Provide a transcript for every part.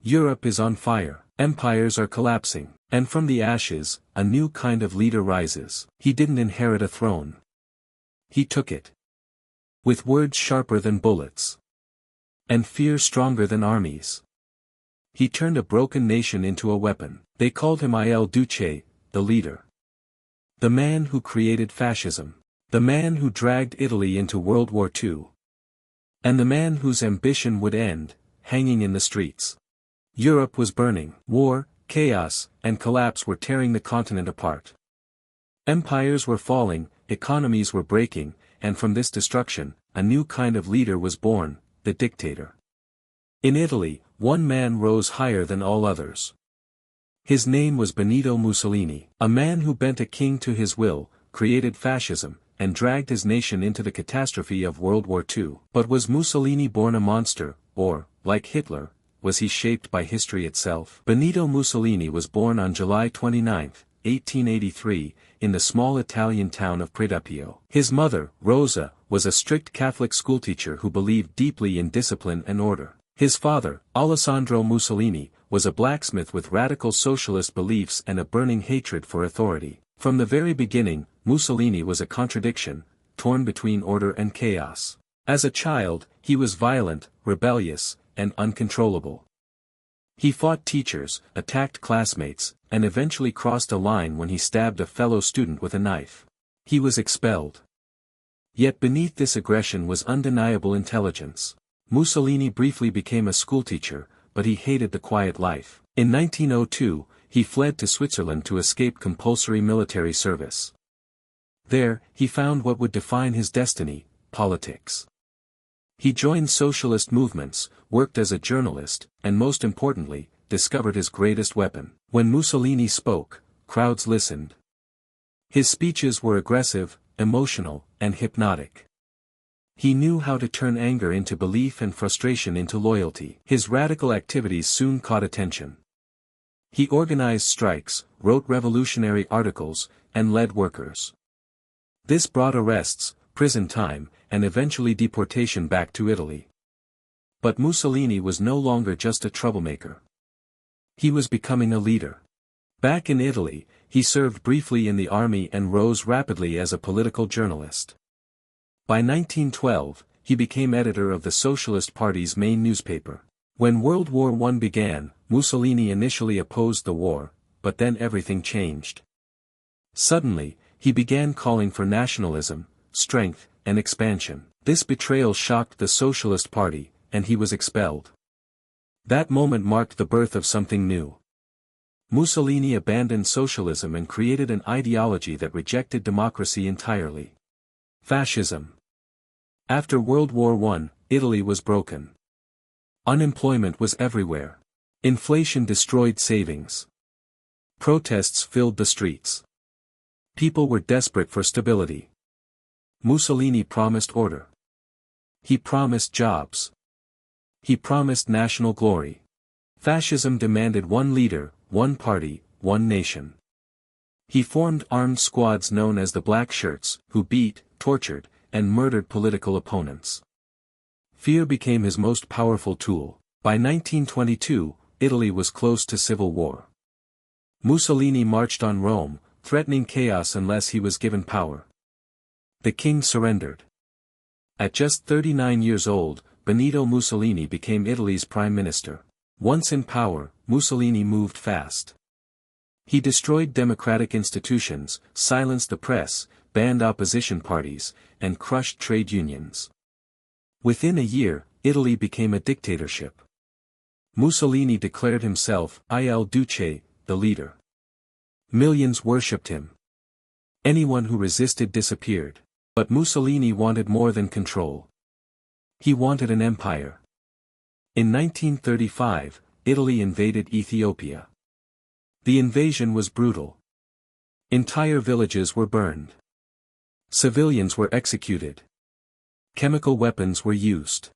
Europe is on fire, empires are collapsing, and from the ashes, a new kind of leader rises. He didn't inherit a throne. He took it. With words sharper than bullets. And fear stronger than armies. He turned a broken nation into a weapon. They called him Il Duce, the leader. The man who created fascism. The man who dragged Italy into World War II. And the man whose ambition would end, hanging in the streets. Europe was burning. War, chaos, and collapse were tearing the continent apart. Empires were falling, economies were breaking, and from this destruction, a new kind of leader was born, the dictator. In Italy, one man rose higher than all others. His name was Benito Mussolini, a man who bent a king to his will, created fascism, and dragged his nation into the catastrophe of World War II. But was Mussolini born a monster, or, like Hitler, was he shaped by history itself? Benito Mussolini was born on July 29, 1883, in the small Italian town of Predappio. His mother, Rosa, was a strict Catholic schoolteacher who believed deeply in discipline and order. His father, Alessandro Mussolini, was a blacksmith with radical socialist beliefs and a burning hatred for authority. From the very beginning, Mussolini was a contradiction, torn between order and chaos. As a child, he was violent, rebellious, and uncontrollable. He fought teachers, attacked classmates, and eventually crossed a line when he stabbed a fellow student with a knife. He was expelled. Yet beneath this aggression was undeniable intelligence. Mussolini briefly became a schoolteacher, but he hated the quiet life. In 1902, he fled to Switzerland to escape compulsory military service. There, he found what would define his destiny: politics. He joined socialist movements, worked as a journalist, and most importantly, discovered his greatest weapon. When Mussolini spoke, crowds listened. His speeches were aggressive, emotional, and hypnotic. He knew how to turn anger into belief and frustration into loyalty. His radical activities soon caught attention. He organized strikes, wrote revolutionary articles, and led workers. This brought arrests, prison time, and eventually deportation back to Italy. But Mussolini was no longer just a troublemaker. He was becoming a leader. Back in Italy, he served briefly in the army and rose rapidly as a political journalist. By 1912, he became editor of the Socialist Party's main newspaper. When World War I began, Mussolini initially opposed the war, but then everything changed. Suddenly, he began calling for nationalism, strength, and expansion. This betrayal shocked the Socialist Party, and he was expelled. That moment marked the birth of something new. Mussolini abandoned socialism and created an ideology that rejected democracy entirely. Fascism. After World War I, Italy was broken. Unemployment was everywhere. Inflation destroyed savings. Protests filled the streets. People were desperate for stability. Mussolini promised order. He promised jobs. He promised national glory. Fascism demanded one leader, one party, one nation. He formed armed squads known as the Blackshirts, who beat, tortured, and murdered political opponents. Fear became his most powerful tool. By 1922, Italy was close to civil war. Mussolini marched on Rome, threatening chaos unless he was given power. The king surrendered. At just 39 years old, Benito Mussolini became Italy's prime minister. Once in power, Mussolini moved fast. He destroyed democratic institutions, silenced the press, banned opposition parties, and crushed trade unions. Within a year, Italy became a dictatorship. Mussolini declared himself Il Duce, the leader. Millions worshipped him. Anyone who resisted disappeared. But Mussolini wanted more than control. He wanted an empire. In 1935, Italy invaded Ethiopia. The invasion was brutal. Entire villages were burned. Civilians were executed. Chemical weapons were used.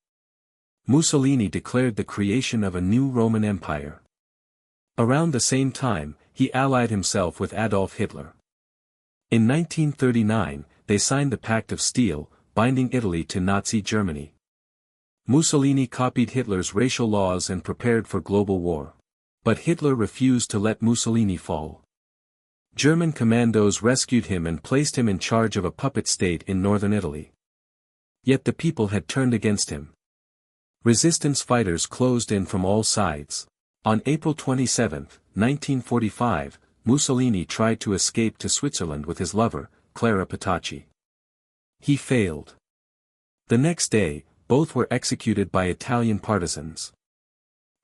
Mussolini declared the creation of a new Roman Empire. Around the same time, he allied himself with Adolf Hitler. In 1939, they signed the Pact of Steel, binding Italy to Nazi Germany. Mussolini copied Hitler's racial laws and prepared for global war. But Hitler refused to let Mussolini fall. German commandos rescued him and placed him in charge of a puppet state in northern Italy. Yet the people had turned against him. Resistance fighters closed in from all sides. On April 27, 1945, Mussolini tried to escape to Switzerland with his lover, Clara Petacci. He failed. The next day, both were executed by Italian partisans.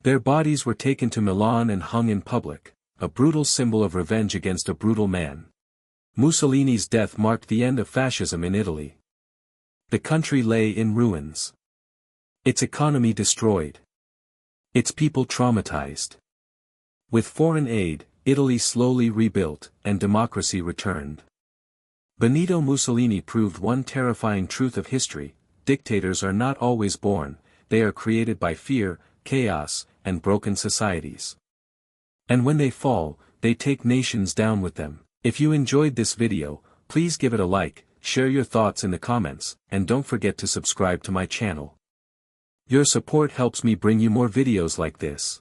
Their bodies were taken to Milan and hung in public, a brutal symbol of revenge against a brutal man. Mussolini's death marked the end of fascism in Italy. The country lay in ruins. Its economy destroyed. Its people traumatized. With foreign aid, Italy slowly rebuilt, and democracy returned. Benito Mussolini proved one terrifying truth of history: dictators are not always born, they are created by fear, chaos, and broken societies. And when they fall, they take nations down with them. If you enjoyed this video, please give it a like, share your thoughts in the comments, and don't forget to subscribe to my channel. Your support helps me bring you more videos like this.